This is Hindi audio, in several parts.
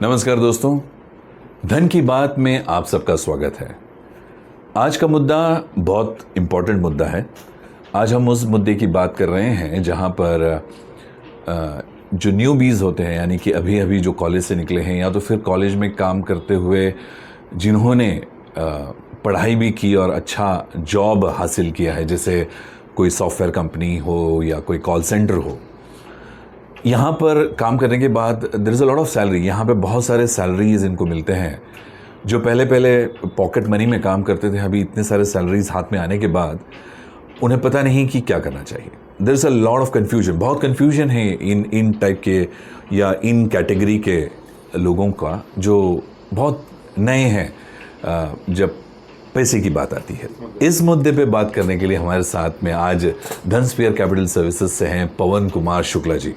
नमस्कार दोस्तों, धन की बात में आप सबका स्वागत है। आज का मुद्दा बहुत इम्पोर्टेंट मुद्दा है। आज हम उस मुद्दे की बात कर रहे हैं जहां पर जो न्यूबीज़ होते हैं, यानी कि अभी अभी जो कॉलेज से निकले हैं या तो फिर कॉलेज में काम करते हुए जिन्होंने पढ़ाई भी की और अच्छा जॉब हासिल किया है, जैसे कोई सॉफ्टवेयर कंपनी हो या कोई कॉल सेंटर हो, यहाँ पर काम करने के बाद there is a lot of salary. यहाँ पे बहुत सारे सैलरीज इनको मिलते हैं। जो पहले पहले पॉकेट मनी में काम करते थे, अभी इतने सारे सैलरीज हाथ में आने के बाद उन्हें पता नहीं कि क्या करना चाहिए। There is a lot of confusion, बहुत कन्फ्यूजन है इन टाइप के या इन कैटेगरी के लोगों का जो बहुत नए हैं जब पैसे की बात आती है। इस मुद्दे पे बात करने के लिए हमारे साथ में आज धनस्फीयर कैपिटल सर्विसेज से हैं पवन कुमार शुक्ला जी।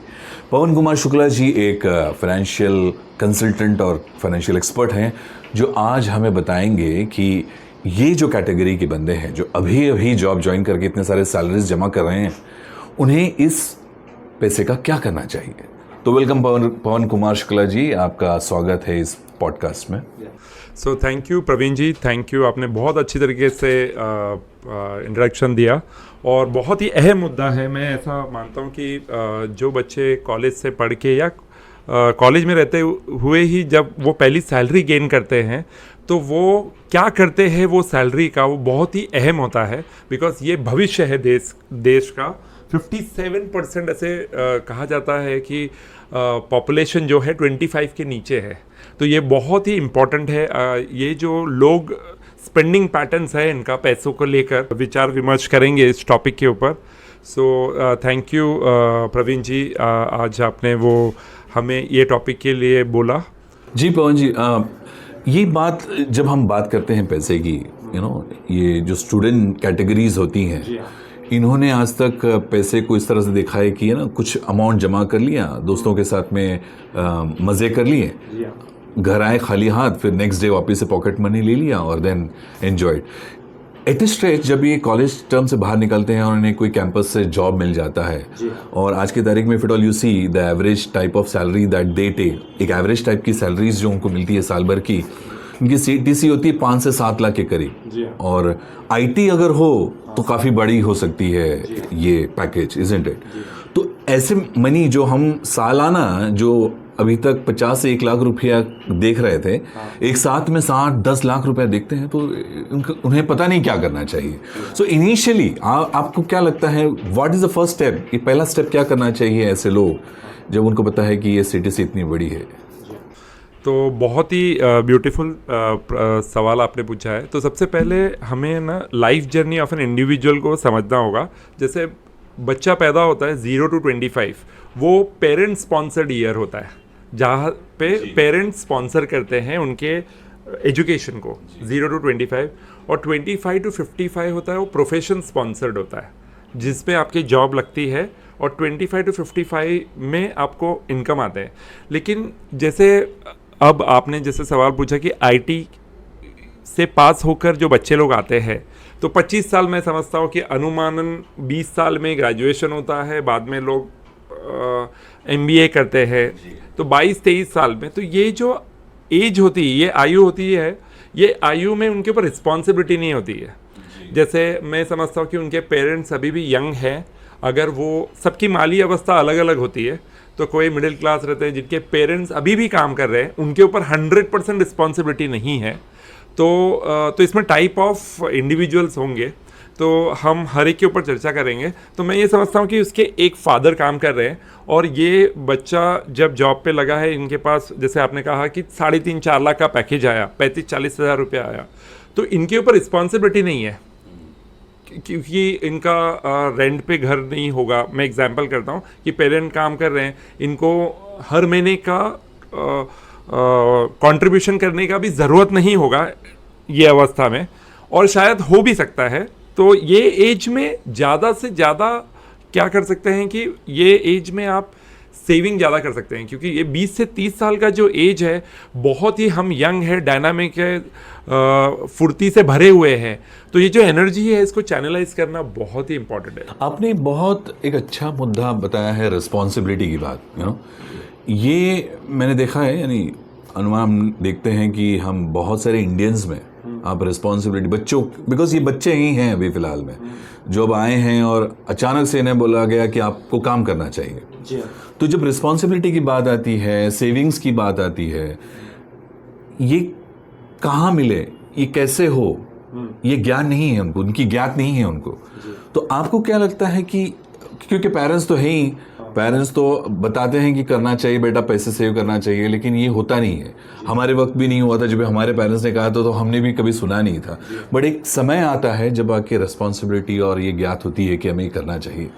पवन कुमार शुक्ला जी एक फाइनेंशियल कंसल्टेंट और फाइनेंशियल एक्सपर्ट हैं, जो आज हमें बताएंगे कि ये जो कैटेगरी के बंदे हैं जो अभी अभी जॉब ज्वाइन करके इतने सारे सैलरीज जमा कर रहे हैं, उन्हें इस पैसे का क्या करना चाहिए। तो वेलकम पवन कुमार शुक्ला जी, आपका स्वागत है इस पॉडकास्ट में। So thank you Praveen ji, thank you. आपने बहुत अच्छी तरीके से इंट्रोडक्शन दिया और बहुत ही अहम मुद्दा है। मैं ऐसा मानता हूँ कि जो बच्चे कॉलेज से पढ़ के या कॉलेज में रहते हुए ही जब वो पहली सैलरी गेन करते हैं तो वो क्या करते हैं वो सैलरी का, वो बहुत ही अहम होता है। बिकॉज ये भविष्य है देश का। 57% ऐसे कहा जाता है कि पॉपुलेशन जो है 25 के नीचे है, तो ये बहुत ही इम्पॉर्टेंट है। ये जो लोग स्पेंडिंग पैटर्न्स है इनका, पैसों को लेकर विचार विमर्श करेंगे इस टॉपिक के ऊपर। सो थैंक यू प्रवीण जी, आज आपने वो हमें ये टॉपिक के लिए बोला। जी पवन जी, ये बात जब हम बात करते हैं पैसे की, ये जो स्टूडेंट कैटेगरीज होती हैं, इन्होंने आज तक पैसे को इस तरह से देखा है कि कुछ अमाउंट जमा कर लिया, दोस्तों के साथ में मज़े कर लिए, घर आए खाली हाथ, फिर नेक्स्ट डे वापस से पॉकेट मनी ले लिया और देन एन्जॉयड। एट ए स्ट्रेच जब ये कॉलेज टर्म से बाहर निकलते हैं और उन्हें कोई कैंपस से जॉब मिल जाता है, और आज की तारीख में if it all you see the average type of salary that they take, एक एवरेज टाइप की सैलरीज जो उनको मिलती है साल भर की, उनकी CTC होती है 5 से 7 लाख के करीब, और IT अगर हो तो काफ़ी बड़ी हो सकती है ये पैकेज, इजंट इट। तो ऐसे मनी जो हम सालाना जो अभी तक 50 से 1 लाख रुपया देख रहे थे, एक साथ में 60-10 लाख रुपया देखते हैं, तो उन्हें पता नहीं क्या करना चाहिए। सो इनिशियली आपको क्या लगता है, what is the first step, ये पहला स्टेप क्या करना चाहिए ऐसे लोग जब उनको पता है कि ये CTC इतनी बड़ी है। तो बहुत ही ब्यूटीफुल सवाल आपने पूछा है। तो सबसे पहले हमें ना life journey of an individual को समझना होगा। जैसे बच्चा पैदा होता है 0 to 25, वो पेरेंट स्पॉन्सर्ड ईयर होता है, जहाँ पे पेरेंट्स स्पॉन्सर करते हैं उनके एजुकेशन को, 0 to 25। और 25 to 55 होता है वो प्रोफेशन स्पॉन्सर्ड होता है, जिसमें आपकी जॉब लगती है, और 25 to 55 में आपको इनकम आते हैं। लेकिन जैसे अब आपने जैसे सवाल पूछा कि IT से पास होकर जो बच्चे लोग आते हैं, तो 25 साल मैं समझता हूँ कि अनुमानन 20 साल में ग्रेजुएशन होता है, बाद में लोग MBA करते हैं, तो 22-23 साल में, तो ये जो एज होती है, ये आयु होती है, ये आयु में उनके ऊपर रिस्पॉन्सिबिलिटी नहीं होती है। जैसे मैं समझता हूँ कि उनके पेरेंट्स अभी भी यंग हैं, अगर वो, सबकी माली अवस्था अलग अलग होती है, तो कोई मिडिल क्लास रहते हैं जिनके पेरेंट्स अभी भी काम कर रहे हैं, उनके ऊपर 100% रिस्पॉन्सिबिलिटी नहीं है। तो इसमें टाइप ऑफ इंडिविजुअल्स होंगे, तो हम हर एक के ऊपर चर्चा करेंगे। तो मैं ये समझता हूँ कि उसके एक फादर काम कर रहे हैं, और ये बच्चा जब जॉब पे लगा है, इनके पास जैसे आपने कहा कि 3.5-4 लाख का पैकेज आया, 35-40 हज़ार रुपया आया, तो इनके ऊपर रिस्पॉन्सिबिलिटी नहीं है, क्योंकि इनका रेंट पे घर नहीं होगा। मैं एग्जांपल करता हूँ कि पेरेंट काम कर रहे हैं, इनको हर महीने का कंट्रीब्यूशन करने का भी ज़रूरत नहीं होगा ये अवस्था में, और शायद हो भी सकता है। तो ये एज में ज़्यादा से ज़्यादा क्या कर सकते हैं कि ये एज में आप सेविंग ज़्यादा कर सकते हैं, क्योंकि ये 20 से 30 साल का जो एज है, बहुत ही हम यंग है, डायनामिक है, फुर्ती से भरे हुए हैं। तो ये जो एनर्जी है, इसको चैनलाइज करना बहुत ही इंपॉर्टेंट है। आपने बहुत एक अच्छा मुद्दा बताया है, रिस्पॉन्सिबिलिटी की बात। ये मैंने देखा है, यानी अनुमान हम देखते हैं कि हम बहुत सारे इंडियंस में आप रिस्पॉन्सिबिलिटी बच्चों, बिकॉज ये बच्चे ही हैं अभी फ़िलहाल में जो अब आए हैं और अचानक से इन्हें बोला गया कि आपको काम करना चाहिए। तो जब रिस्पॉन्सिबिलिटी की बात आती है, सेविंग्स की बात आती है, ये कहाँ मिले, ये कैसे हो, ये ज्ञान नहीं है उनको, उनकी ज्ञात नहीं है उनको। तो आपको क्या लगता है कि क्योंकि पेरेंट्स तो है ही, पेरेंट्स तो बताते हैं कि करना चाहिए बेटा, पैसे सेव करना चाहिए, लेकिन ये होता नहीं है। हमारे वक्त भी नहीं हुआ था, जब हमारे पेरेंट्स ने कहा तो हमने भी कभी सुना नहीं था। बट एक समय आता है जब आके रिस्पॉन्सिबिलिटी और ये ज्ञात होती है कि हमें ये करना चाहिए।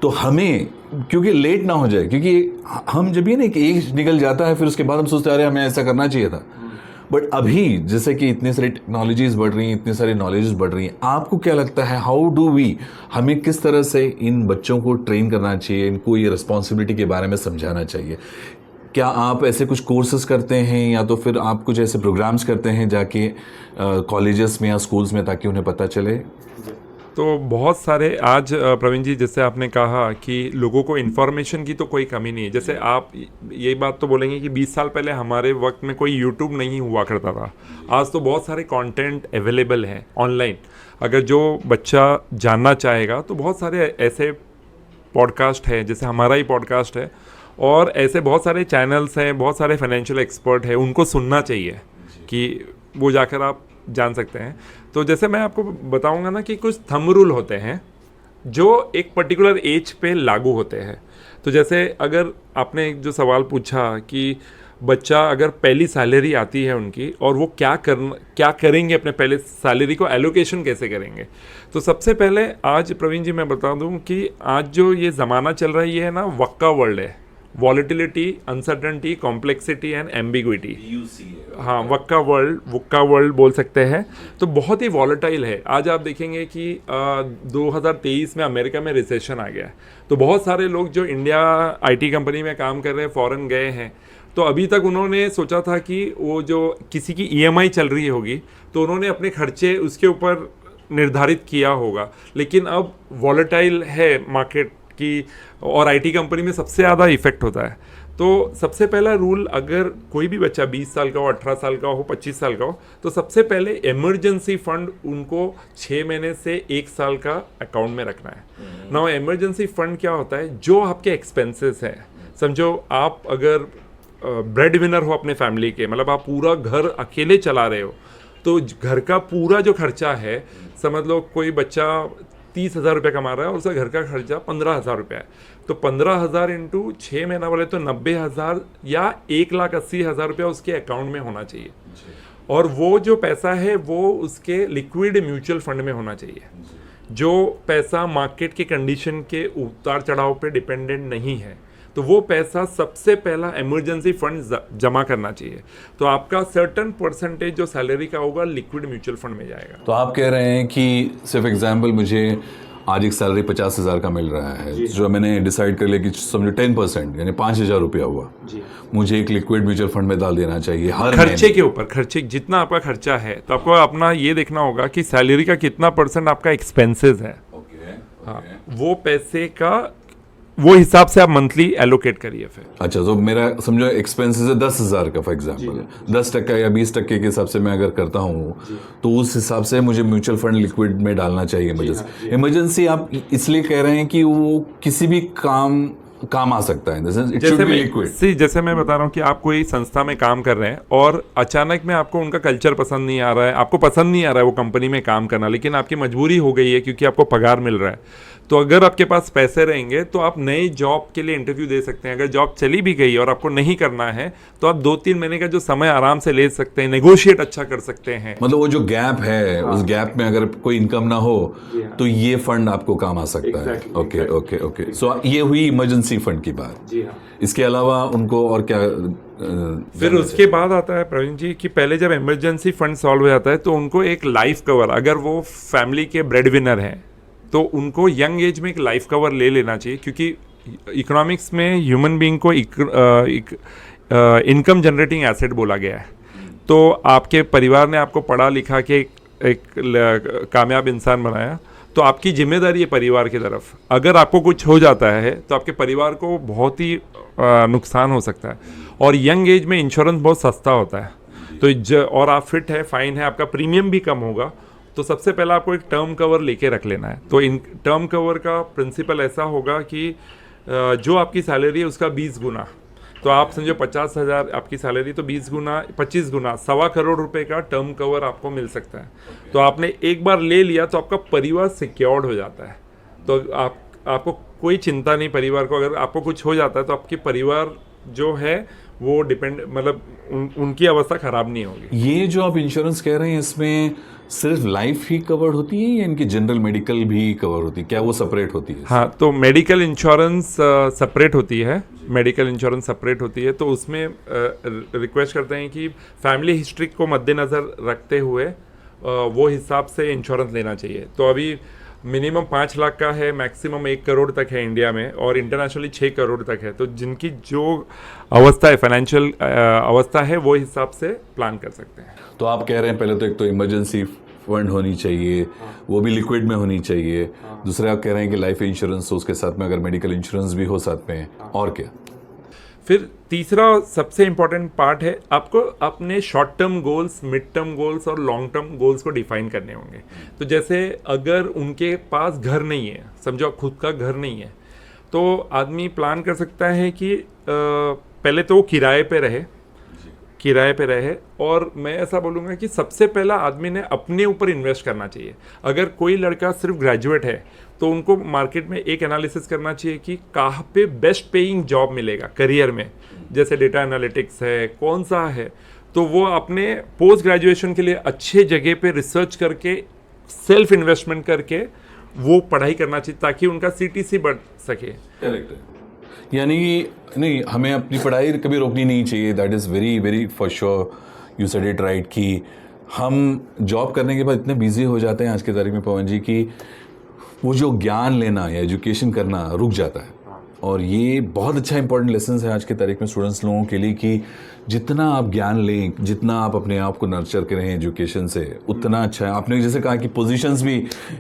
तो हमें, क्योंकि लेट ना हो जाए, क्योंकि हम जब ये ना एक एज निकल जाता है फिर उसके बाद हम सोचते हैं अरे हमें ऐसा करना चाहिए था। बट अभी जैसे कि इतनी सारी टेक्नोलॉजीज बढ़ रही हैं, इतनी सारी नॉलेजेस बढ़ रही हैं, आपको क्या लगता है हाउ डू वी, हमें किस तरह से इन बच्चों को ट्रेन करना चाहिए, इनको ये रिस्पॉन्सिबिलिटी के बारे में समझाना चाहिए? क्या आप ऐसे कुछ कोर्सेज करते हैं या तो फिर आप कुछ ऐसे प्रोग्राम्स करते हैं जाके कॉलेजेस में या स्कूल्स में, ताकि उन्हें पता चले? तो बहुत सारे आज प्रवीण जी, जैसे आपने कहा कि लोगों को इन्फॉर्मेशन की तो कोई कमी नहीं है। जैसे आप ये बात तो बोलेंगे कि 20 साल पहले हमारे वक्त में कोई यूट्यूब नहीं हुआ करता था। आज तो बहुत सारे कंटेंट अवेलेबल हैं ऑनलाइन। अगर जो बच्चा जानना चाहेगा तो बहुत सारे ऐसे पॉडकास्ट है, जैसे हमारा ही पॉडकास्ट है, और ऐसे बहुत सारे चैनल्स हैं, बहुत सारे फाइनेंशियल एक्सपर्ट हैं, उनको सुनना चाहिए कि वो जाकर आप जान सकते हैं। तो जैसे मैं आपको बताऊंगा ना कि कुछ थंब रूल होते हैं जो एक पर्टिकुलर एज पे लागू होते हैं। तो जैसे अगर आपने जो सवाल पूछा कि बच्चा अगर पहली सैलरी आती है उनकी और वो क्या करेंगे, अपने पहले सैलरी को एलोकेशन कैसे करेंगे, तो सबसे पहले आज प्रवीण जी मैं बता दूं कि आज जो ये ज़माना चल रहा है ये है ना वक्का वर्ल्ड है, volatility, uncertainty, complexity and ambiguity. हाँ, वक्का वर्ल्ड बोल सकते हैं। तो बहुत ही वॉलेटाइल है। आज आप देखेंगे कि 2023 में अमेरिका में रिसेशन आ गया है, तो बहुत सारे लोग जो इंडिया आईटी कंपनी में काम कर रहे हैं, फॉरेन गए हैं, तो अभी तक उन्होंने सोचा था कि वो जो किसी की ईएमआई चल रही होगी तो उन्होंने अपने खर्चे उसके ऊपर निर्धारित किया होगा। लेकिन अब वॉलेटाइल है मार्केट की, और आईटी कंपनी में सबसे ज़्यादा इफेक्ट होता है। तो सबसे पहला रूल, अगर कोई भी बच्चा 20 साल का हो, 18 साल का हो, 25 साल का हो, तो सबसे पहले इमरजेंसी फंड उनको 6 महीने से 1 साल का अकाउंट में रखना है। नाउ इमरजेंसी फंड क्या होता है? जो आपके एक्सपेंसेस हैं, समझो आप अगर ब्रेड विनर हो अपने फैमिली के, मतलब आप पूरा घर अकेले चला रहे हो, तो घर का पूरा जो खर्चा है, समझ लो कोई बच्चा 30,000 रुपये कमा रहा है और उसका घर का खर्चा 15,000 रुपये है, तो 15,000 इंटू 6 महीना वाले तो 90,000 या 1,80,000 रुपया उसके अकाउंट में होना चाहिए। और वो जो पैसा है वो उसके लिक्विड म्यूचुअल फंड में होना चाहिए, जो पैसा मार्केट के कंडीशन के उतार चढ़ाव पे डिपेंडेंट नहीं है। तो वो पैसा सबसे पहला इमरजेंसी फंड जमा करना चाहिए। तो आपका सर्टन परसेंटेज जो सैलरी का होगा लिक्विड म्यूचुअल फंड में जाएगा। तो आप कह रहे हैं कि सिर्फ एग्जांपल, मुझे आज एक सैलरी 50,000 का मिल रहा है, जो मैंने डिसाइड कर लिया कि समझो 10% यानी 5,000 रुपया हुआ, मुझे एक लिक्विड म्यूचुअल फंड में डाल देना चाहिए हर खर्चे के ऊपर। खर्चे जितना आपका खर्चा है, तो आपको अपना ये देखना होगा कि सैलरी का कितना परसेंट आपका एक्सपेंसेस है। हाँ, वो पैसे का वो हिसाब से आप मंथली एलोकेट करिए फिर। अच्छा, तो मेरा समझो एक्सपेंसेस है 10,000 का फॉर एग्जांपल, 10% या 20% के हिसाब से मैं अगर करता हूँ, तो उस हिसाब से मुझे म्यूचुअल फंड लिक्विड में डालना चाहिए। इमरजेंसी आप इसलिए कह रहे हैं कि वो किसी भी काम आ सकता है, जैसे मैं बता रहा हूँ कि आप कोई संस्था में काम कर रहे हैं और अचानक में आपको उनका कल्चर पसंद नहीं आ रहा है, आपको पसंद नहीं आ रहा है वो कंपनी में काम करना, लेकिन आपकी मजबूरी हो गई है क्योंकि आपको पगार मिल रहा है। तो अगर आपके पास पैसे रहेंगे तो आप नई जॉब के लिए इंटरव्यू दे सकते हैं। अगर जॉब चली भी गई और आपको नहीं करना है तो आप 2-3 महीने का जो समय आराम से ले सकते हैं, नेगोशिएट अच्छा कर सकते हैं। मतलब वो जो गैप है, उस गैप में अगर कोई इनकम ना हो तो ये फंड आपको काम आ सकता है। ओके। सो ये हुई इमरजेंसी फंड की बात। इसके अलावा उनको और क्या? फिर उसके बाद आता है प्रवीण जी कि पहले जब इमरजेंसी फंड सॉल्व हो जाता है तो उनको एक लाइफ कवर, अगर वो फैमिली के ब्रेड विनर हैं तो उनको यंग एज में एक लाइफ कवर ले लेना चाहिए, क्योंकि इकोनॉमिक्स में ह्यूमन बीइंग को इनकम जनरेटिंग एसेट बोला गया है। तो आपके परिवार ने आपको पढ़ा लिखा के एक कामयाब इंसान बनाया, तो आपकी जिम्मेदारी है परिवार की तरफ। अगर आपको कुछ हो जाता है तो आपके परिवार को बहुत ही नुकसान हो सकता है। और यंग एज में इंश्योरेंस बहुत सस्ता होता है, तो और आप फिट है, फाइन है, आपका प्रीमियम भी कम होगा। तो सबसे पहले आपको एक टर्म कवर लेके रख लेना है। तो इन टर्म कवर का प्रिंसिपल ऐसा होगा कि जो आपकी सैलरी है उसका 20 गुना, तो आप समझो 50,000 आपकी सैलरी, तो 20 गुना 25 गुना 1.25 करोड़ रुपए का टर्म कवर आपको मिल सकता है। तो आपने एक बार ले लिया तो आपका परिवार सिक्योर्ड हो जाता है। तो आपको कोई चिंता नहीं परिवार को। अगर आपको कुछ हो जाता है तो आपके परिवार जो है वो डिपेंड, मतलब उनकी अवस्था खराब नहीं होगी। ये जो आप इंश्योरेंस कह रहे हैं, इसमें सिर्फ लाइफ ही कवर्ड होती है या इनकी जनरल मेडिकल भी कवर होती है? क्या वो सेपरेट होती है? हाँ, तो मेडिकल इंश्योरेंस सेपरेट होती है। मेडिकल इंश्योरेंस सेपरेट होती है, तो उसमें रिक्वेस्ट करते हैं कि फैमिली हिस्ट्री को मद्देनज़र रखते हुए वो हिसाब से इंश्योरेंस लेना चाहिए। तो अभी मिनिमम 5 लाख का है, मैक्सिमम 1 करोड़ तक है इंडिया में, और इंटरनेशनली 6 करोड़ तक है। तो जिनकी जो अवस्था है, फाइनेंशियल अवस्था है, वो हिसाब से प्लान कर सकते हैं। तो आप कह रहे हैं पहले तो एक तो इमरजेंसी फंड होनी चाहिए, वो भी लिक्विड में होनी चाहिए। दूसरा आप कह रहे हैं कि लाइफ इंश्योरेंस, तो उसके साथ में अगर मेडिकल इंश्योरेंस भी हो साथ में, और क्या? फिर तीसरा सबसे इम्पॉर्टेंट पार्ट है, आपको अपने short term goals, mid term goals और लॉन्ग टर्म गोल्स को डिफाइन करने होंगे। तो जैसे अगर उनके पास घर नहीं है, समझो आप खुद का घर नहीं है, तो आदमी प्लान कर सकता है कि पहले तो वो किराए पे रहे। और मैं ऐसा बोलूँगा कि सबसे पहला आदमी ने अपने ऊपर इन्वेस्ट करना चाहिए। अगर कोई लड़का सिर्फ ग्रेजुएट है तो उनको मार्केट में एक एनालिसिस करना चाहिए कि कहाँ पे बेस्ट पेइंग जॉब मिलेगा करियर में, जैसे डेटा एनालिटिक्स है, कौन सा है। तो वो अपने पोस्ट ग्रेजुएशन के लिए अच्छे जगह पे रिसर्च करके, सेल्फ इन्वेस्टमेंट करके वो पढ़ाई करना चाहिए, ताकि उनका CTC बढ़ सके। करेक्ट है। यानी नहीं, हमें अपनी पढ़ाई कभी रोकनी नहीं चाहिए। That is very very for sure, you said it right, कि हम जॉब करने के बाद इतने बिजी हो जाते हैं आज की तारीख में पवन जी, कि वो जो ज्ञान लेना या एजुकेशन करना रुक जाता है। और ये बहुत अच्छा इंपॉर्टेंट लेसन है आज की तारीख में स्टूडेंट्स लोगों के लिए, कि जितना आप ज्ञान लें, जितना आप अपने आप को नर्चर करें एजुकेशन से, उतना अच्छा है। आपने जैसे कहा कि पोजीशंस भी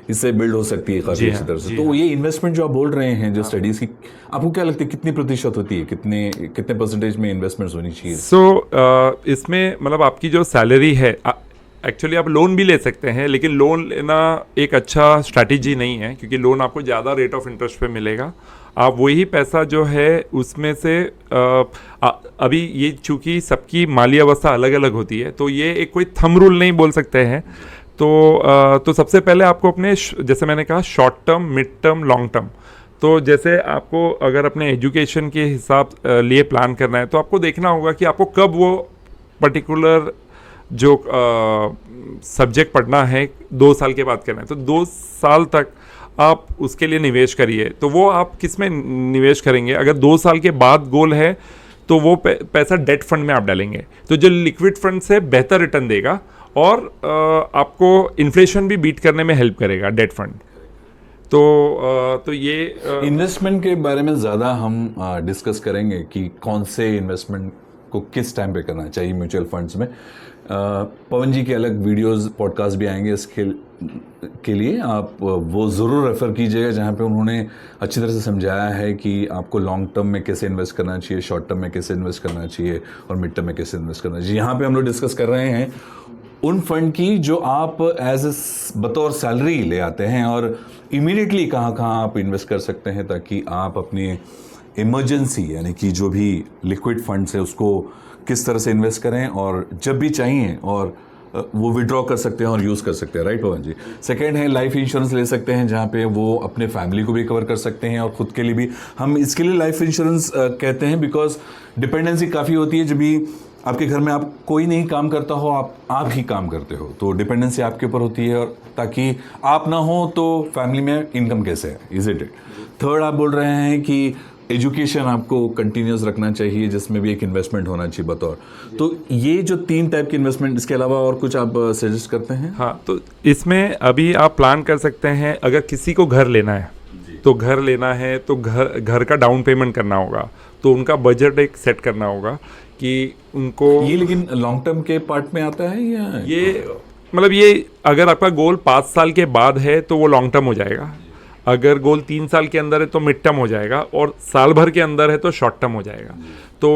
इससे बिल्ड हो सकती है काफ़ी अच्छी तरह से। तो ये इन्वेस्टमेंट जो आप बोल रहे हैं, जो स्टडीज़ की, आपको क्या लगता है कितनी प्रतिशत होती है, कितने परसेंटेज में इन्वेस्टमेंट्स होनी चाहिए? इसमें मतलब आपकी जो सैलरी है, एक्चुअली आप लोन भी ले सकते हैं, लेकिन लोन लेना एक अच्छा स्ट्रैटेजी नहीं है, क्योंकि लोन आपको ज़्यादा रेट ऑफ इंटरेस्ट पे मिलेगा। आप वही पैसा जो है उसमें से अभी ये चूँकि सबकी माली अवस्था अलग अलग होती है, तो ये एक कोई थंब रूल नहीं बोल सकते हैं। तो सबसे पहले आपको अपने, जैसे मैंने कहा, short term, mid term, long term. तो जैसे आपको अगर अपने एजुकेशन के हिसाब लिए प्लान करना है, तो आपको देखना होगा कि आपको कब वो पर्टिकुलर जो सब्जेक्ट पढ़ना है 2 साल के बाद करना है, तो 2 साल तक आप उसके लिए निवेश करिए। तो वो आप किस में निवेश करेंगे? अगर 2 साल के बाद गोल है तो वो पैसा डेट फंड में आप डालेंगे, तो जो लिक्विड फंड से बेहतर रिटर्न देगा और आपको इन्फ्लेशन भी बीट करने में हेल्प करेगा डेट फंड। तो ये इन्वेस्टमेंट के बारे में ज़्यादा हम डिस्कस करेंगे कि कौन से इन्वेस्टमेंट को किस टाइम पे करना चाहिए म्यूचुअल फंड्स में। पवन जी के अलग वीडियोस, पॉडकास्ट भी आएंगे इसके के लिए, आप वो ज़रूर रेफ़र कीजिएगा, जहाँ पे उन्होंने अच्छी तरह से समझाया है कि आपको लॉन्ग टर्म में कैसे इन्वेस्ट करना चाहिए, शॉर्ट टर्म में कैसे इन्वेस्ट करना चाहिए, और मिड टर्म में कैसे इन्वेस्ट करना चाहिए। यहाँ पे हम लोग डिस्कस कर रहे हैं उन फंड की जो आप एज बतौर सैलरी ले आते हैं, और इमीडिएटली कहाँ कहाँ आप इन्वेस्ट कर सकते हैं, ताकि आप अपनी इमरजेंसी, यानी कि जो भी लिक्विड फंड्स है, उसको किस तरह से इन्वेस्ट करें, और जब भी चाहिए और वो विड्रॉ कर सकते हैं और यूज़ कर सकते हैं। राइट पवन जी? सेकेंड है लाइफ इंश्योरेंस ले सकते हैं, जहाँ पे वो अपने फैमिली को भी कवर कर सकते हैं और ख़ुद के लिए भी। हम इसके लिए लाइफ इंश्योरेंस कहते हैं बिकॉज डिपेंडेंसी काफ़ी होती है। जब भी आपके घर में आप कोई नहीं काम करता हो, आप ही काम करते हो, तो डिपेंडेंसी आपके ऊपर होती है, और ताकि आप ना हो तो फैमिली में इनकम कैसे है, इज इट? थर्ड, आप बोल रहे हैं कि एजुकेशन आपको कंटिन्यूस रखना चाहिए, जिसमें भी एक इन्वेस्टमेंट होना चाहिए बतौर। तो ये जो 3 टाइप की इन्वेस्टमेंट, इसके अलावा और कुछ आप सजेस्ट करते हैं? हाँ, तो इसमें अभी आप प्लान कर सकते हैं, अगर किसी को घर लेना है तो घर का डाउन पेमेंट करना होगा, तो उनका बजट एक सेट करना होगा कि उनको ये, लेकिन लॉन्ग टर्म के पार्ट में आता है या ये मतलब ये अगर आपका गोल 5 साल के बाद है तो वो लॉन्ग टर्म हो जाएगा, अगर गोल 3 साल के अंदर है तो मिड टर्म हो जाएगा, और साल भर के अंदर है तो शॉर्ट टर्म हो जाएगा। तो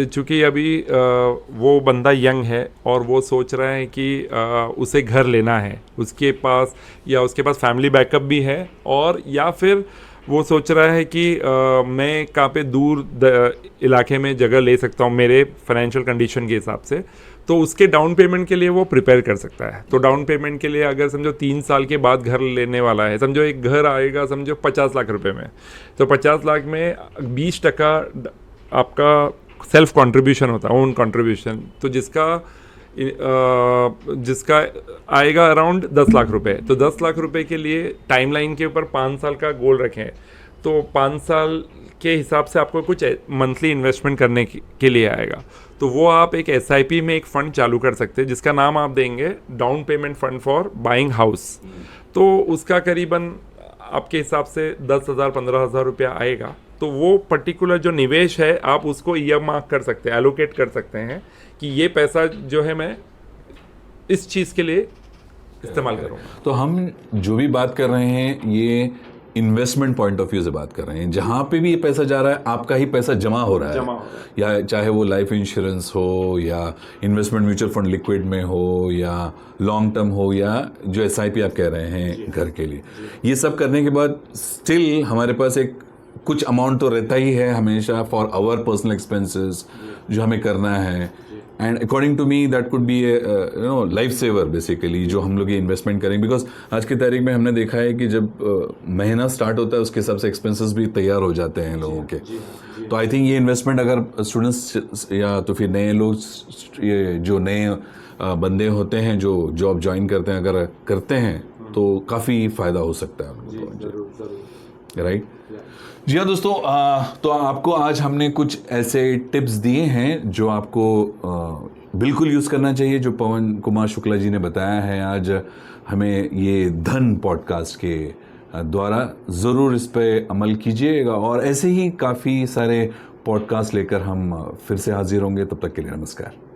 चूँकि अभी वो बंदा यंग है और वो सोच रहा है कि उसे घर लेना है, उसके पास फैमिली बैकअप भी है, और या फिर वो सोच रहा है कि मैं कहाँ पे दूर इलाके में जगह ले सकता हूँ मेरे फाइनेंशियल कंडीशन के हिसाब से, तो उसके डाउन पेमेंट के लिए वो प्रिपेयर कर सकता है। तो डाउन पेमेंट के लिए अगर समझो 3 साल के बाद घर लेने वाला है, समझो एक घर आएगा समझो 50 लाख रुपए में, तो 50 लाख में 20% आपका सेल्फ कंट्रीब्यूशन होता है, ओन कंट्रीब्यूशन, तो जिसका आएगा अराउंड 10 लाख रुपए। तो 10 लाख रुपए के लिए टाइमलाइन के ऊपर 5 साल का गोल रखें, तो 5 साल के हिसाब से आपको कुछ मंथली इन्वेस्टमेंट करने के लिए आएगा। तो वो आप एक SIP में एक फ़ंड चालू कर सकते हैं जिसका नाम आप देंगे down payment fund for buying house. तो उसका करीबन आपके हिसाब से 10,000 15,000 रुपया आएगा। तो वो पर्टिकुलर जो निवेश है आप उसको ईयरमार्क कर सकते हैं, एलोकेट कर सकते हैं कि ये पैसा जो है मैं इस चीज़ के लिए इस्तेमाल करूँगा। तो हम जो भी बात कर रहे हैं ये इन्वेस्टमेंट पॉइंट ऑफ व्यू से बात कर रहे हैं, जहाँ पे भी ये पैसा जा रहा है आपका ही पैसा जमा हो रहा है, या चाहे वो लाइफ इंश्योरेंस हो या इन्वेस्टमेंट म्यूचुअल फंड लिक्विड में हो या लॉन्ग टर्म हो या जो SIP आप कह रहे हैं घर के लिए, ये सब करने के बाद स्टिल हमारे पास एक कुछ अमाउंट तो रहता ही है हमेशा फॉर आवर पर्सनल एक्सपेंसेस जो हमें करना है। And according to me that could be life saver basically जो हम लोग ये इन्वेस्टमेंट करेंगे, बिकॉज आज की तारीख में हमने देखा है कि जब महीना स्टार्ट होता है उसके हिसाब से एक्सपेंसेस भी तैयार हो जाते हैं लोगों के। तो आई थिंक ये इन्वेस्टमेंट अगर स्टूडेंट्स या तो फिर नए लोग, ये जो नए बंदे होते हैं जो जॉब ज्वाइन करते हैं, अगर करते हैं तो काफ़ी फ़ायदा हो सकता है उनको, राइट? जी हाँ दोस्तों, तो आपको आज हमने कुछ ऐसे टिप्स दिए हैं जो आपको बिल्कुल यूज़ करना चाहिए, जो पवन कुमार शुक्ला जी ने बताया है आज हमें ये धन पॉडकास्ट के द्वारा। ज़रूर इस पे अमल कीजिएगा और ऐसे ही काफ़ी सारे पॉडकास्ट लेकर हम फिर से हाजिर होंगे। तब तक के लिए नमस्कार।